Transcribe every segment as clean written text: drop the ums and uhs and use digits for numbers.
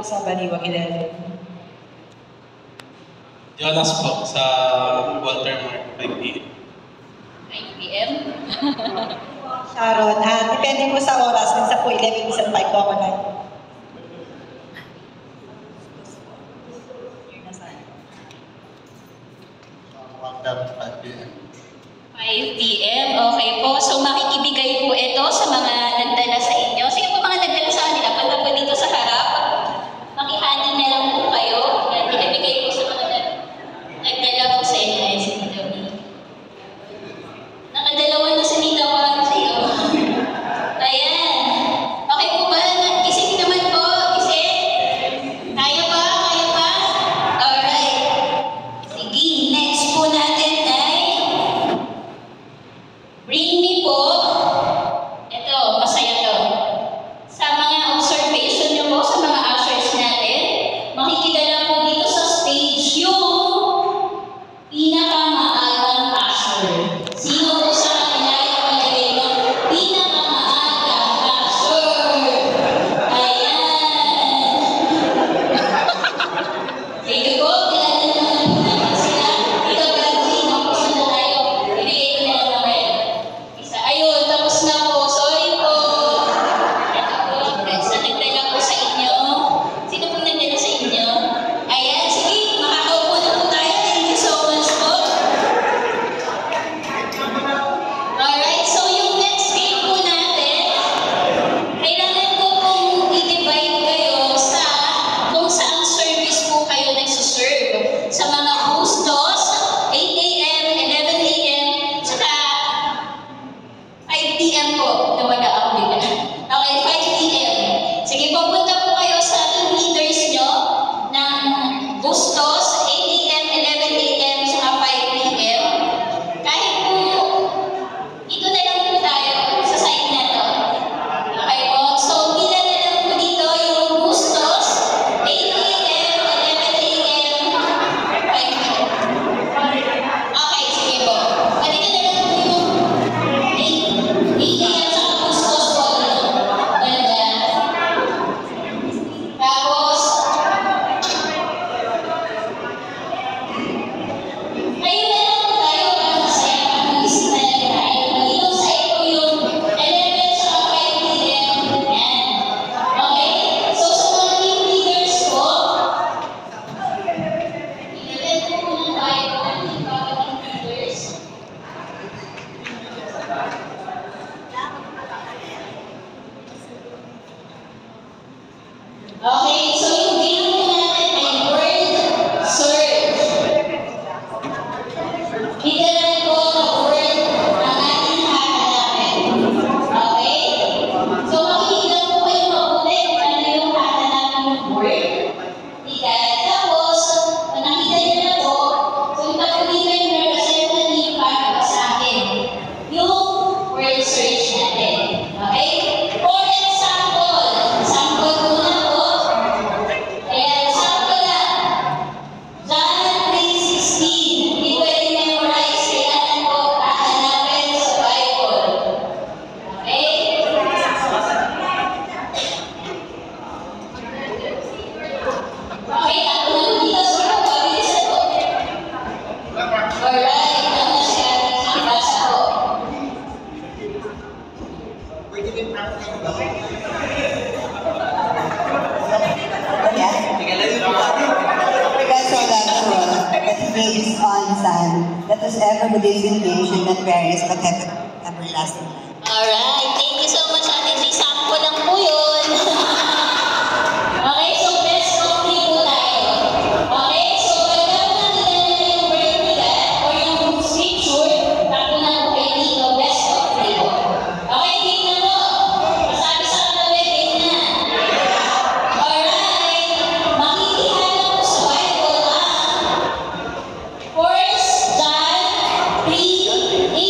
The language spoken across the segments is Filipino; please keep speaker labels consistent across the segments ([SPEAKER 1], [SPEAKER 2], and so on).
[SPEAKER 1] Sa Baliwag 11.
[SPEAKER 2] Jonas po, sa Walter Mark, 5 p.m.
[SPEAKER 3] 5 p.m.?
[SPEAKER 1] Sharon, depende po sa oras. Minsan po 11, minsan 5 po ako na.
[SPEAKER 2] Walter, 5 p.m.
[SPEAKER 3] 5 p.m. Okay po. So makikibigay po ito sa mga nagdala sa inyo. Sino po mga nagdala sa kanila? Punta po dito sa harap. Makihani na lang po kayo. Yan, pinabigay po sa mga nagdala po sa inyo. Ayan, si Nita B. Nakadalawa na si Nita Juan sa iyo. Ayan. Okay po ba? Isip naman po. Isip. Kaya pa? Kaya pa? Alright. Sige. Next po natin ay Bring Me po. Ito, masaya to. Sa mga observation nyo po, sa mga ushers natin, makikidala po dito sa stage yung pinakamaagang usher. Sino po sa kanila yung ilagay ng pinakamaagang usher? Ayan. Sige po, kilala naman po natin sila. Dito ba lang sino po na tayo? Ibigay ko na lang naman. Isa, ayun, tapos na po. Sorry po. Ito po, sa nagdala po sa inyo. Sino po nagdala sa inyo? Ayan, sige, makakaupo na po tayo. Thank you so much po. Alright, so yung next game po natin, kailangan ko pong i-divide kayo sa kung saan service po kayo nagsuserve. Sa mga hustos, 8 a.m., 11 a.m., saka 5 p.m. po, nawala ako bigla. Okay, 5 p.m. Sige, pupunta po kayo sa team leaders nyo ng Bustos, 8 a.m., 11 a.m., saka 5 p.m. Kahit po, dito na lang po tayo sa side na to. Okay po, so pila na lang po dito yung Bustos, 8 a.m., 11 a.m., 5 p.m. Okay, sige po. Dito na lang po yung 8 a.m. sa Bustos po. Ganda. Tapos, ayun na lang po tayo para masaya. Mag-isip na lang tayo. Dito sa ito yung 11 sa 5 p.m. Yan. Okay? So, sa mga team leaders po, i-event po muna tayo ng team leaders. Okay, so yung game po natin ay word search. Literal po na word ang ating hahanapin. Okay? So makikita po kayo mabuti kung ano yung hahanapin ng word. Tapos, kung nakita nyo na po, punta po dito yung representative para sa akin. Yung word search natin. Okay? For example, sample muna po. Ayan, sample lang. John 3:16. Hindi pwede memorize. Kailangan po hahanapin sa Bible. Okay? Okay, ako na dito sa mga pabilisan po. Alright, ano siya? Basa po.
[SPEAKER 4] Because of that truth, that based on Son, that is ever believed in nation that varies but have everlasting.
[SPEAKER 1] last one.
[SPEAKER 3] Alright, thank you so much, Ate G. Sample lang po yun. Okay, so best of 3 po tayo. Okay, so pagka nakita nila yung word nila or yung scripture, tapo na po kayo dito, best of 3 po. Okay, game na po. Masabi sa katabi, game na. Alright, makikihala po sa Bible ang 1 John 3:18.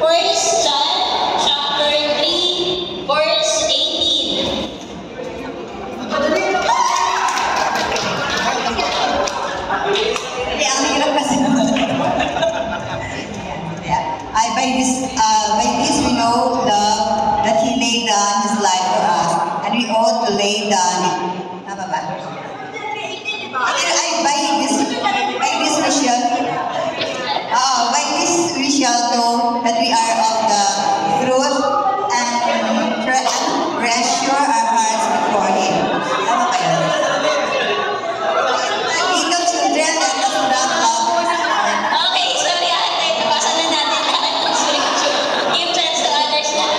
[SPEAKER 3] 1 John chapter 3, verse 18.
[SPEAKER 1] Hindi, ang hirap kasi. Yeah. By this we know love, that He laid down His life for us, and we ought to lay down it. Tama ba? By this we shall know that we are of the truth and treasure our hearts before Him. Tama ba yun? Little children, let us not love.
[SPEAKER 3] Okay, sorry ate. Nabasa na natin lahat ng scripture. Give chance to others na.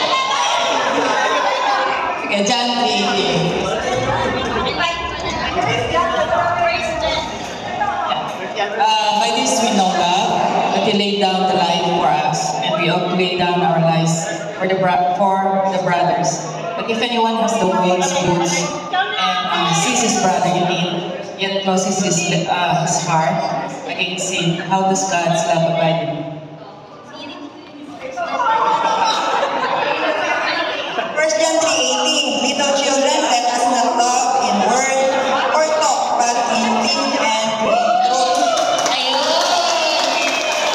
[SPEAKER 4] Sige, John 3:18. By this we know love, that He laid down the life for us, and we ought to lay down our lives for the brothers. But if anyone has the world's goods and sees his brother in need, yet closes his heart against him, how does God's love abide in him?
[SPEAKER 1] 1 John 3:18. Little children, let us not love in word or talk, but in deed and in truth.
[SPEAKER 3] Ayun.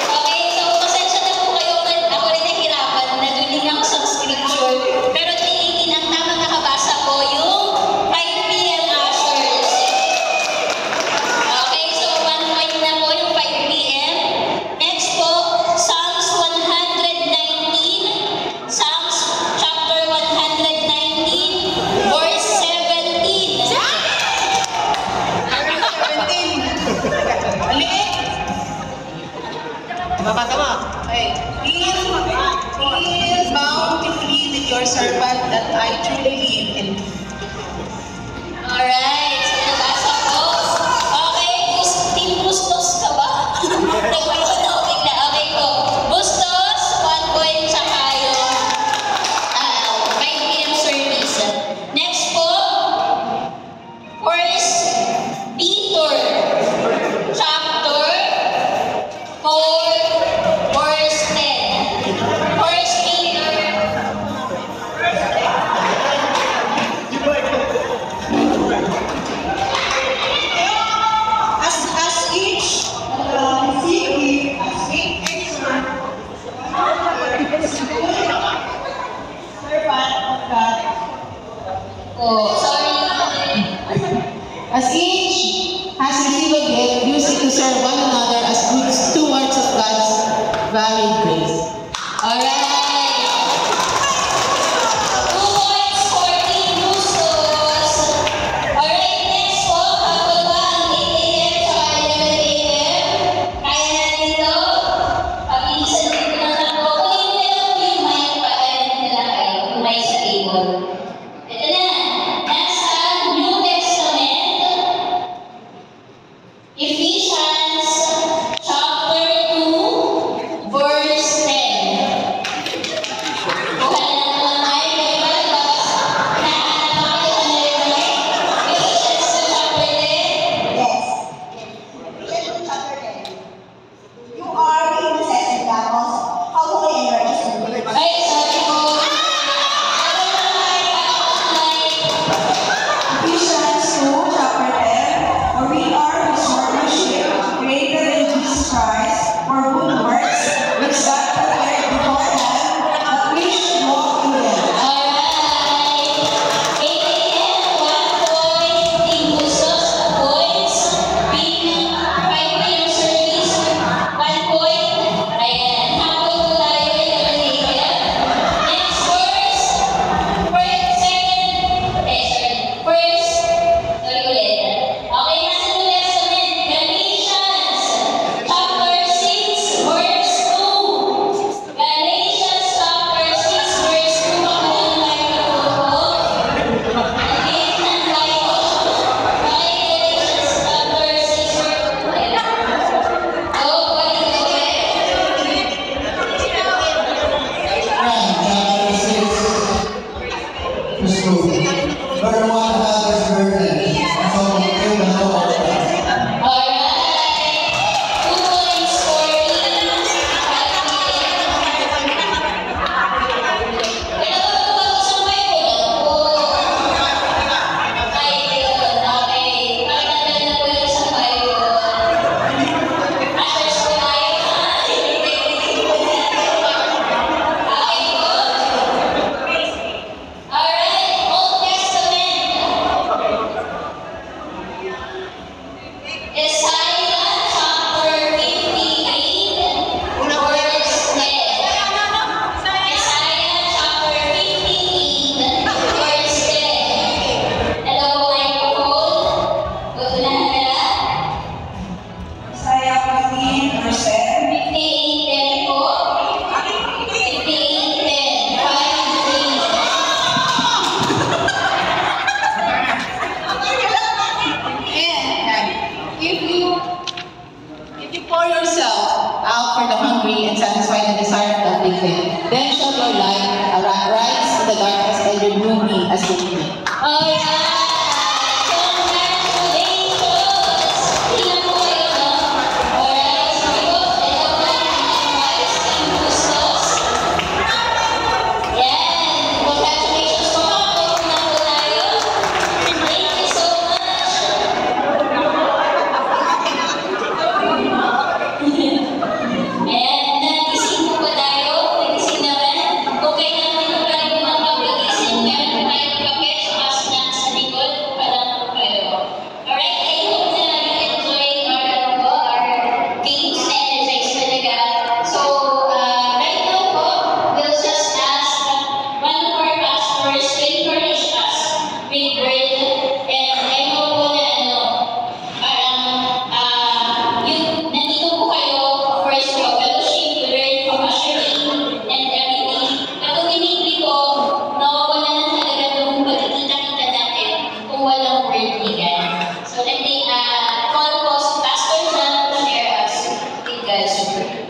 [SPEAKER 3] Okay, so pasensya na po kayo. Ako rin nahirapan. Naduling ako sa scripture. Pero 3:18 ang tamang nakabasa ko yung 5 p.m. ushers. Okay, so 1 point na po yung 5 p.m. Next po, Psalms 119. Psalms chapter 119, verse 17.
[SPEAKER 5] Tama. Okay. Deal bountifully with your servant that I truly live in.
[SPEAKER 3] Alright, so nabasa ko. Okay, Team Bustos ka ba? Nagkaroon ako bigla. Okay po. Bustos, 1 point, tsaka yung 5 p.m. service. Next po, 1 Peter, chapter 4, verse 10. 1 Peter.
[SPEAKER 5] 58-10 po.
[SPEAKER 3] 58-10. 5-3.
[SPEAKER 4] If you pour yourself out for the hungry and satisfy the desire of the afflicted, then shall your light arise in the darkness and your gloom as the evening.
[SPEAKER 3] Alright! Congratulations! Ilan po kayo, no? Alright, sabi ko, ito po yung Vice and Bustos. Yan! Congratulations po mga po na po tayo. Thank you so much! And nagising po ba tayo? Nagising naman? Kung kailangan nyo pa rin makapagising, meron po tayong kape at snacks sa likod. Palang po kayo. Alright, I hope na you enjoyed our games na exercise talaga. So, right now po, we'll just ask one of our pastors to encourage us with word. And I know po na parang nandito po kayo first for fellowship, to learn from ushering and everything. Ultimately po, nawawala na talaga itong pagkikita-kita natin kung walang word ni God. So let me call po si Pastor John to share us with God's word.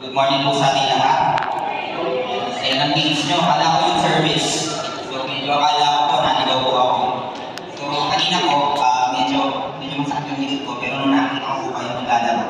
[SPEAKER 6] Good morning po sa ating lahat. Saya ng games nyo, akala ko yung service. So medyo akala ko po, nanigaw po ako. So kanina po, medyo masakit yung likod ko, pero nung nakita ko po kayo naglalaro.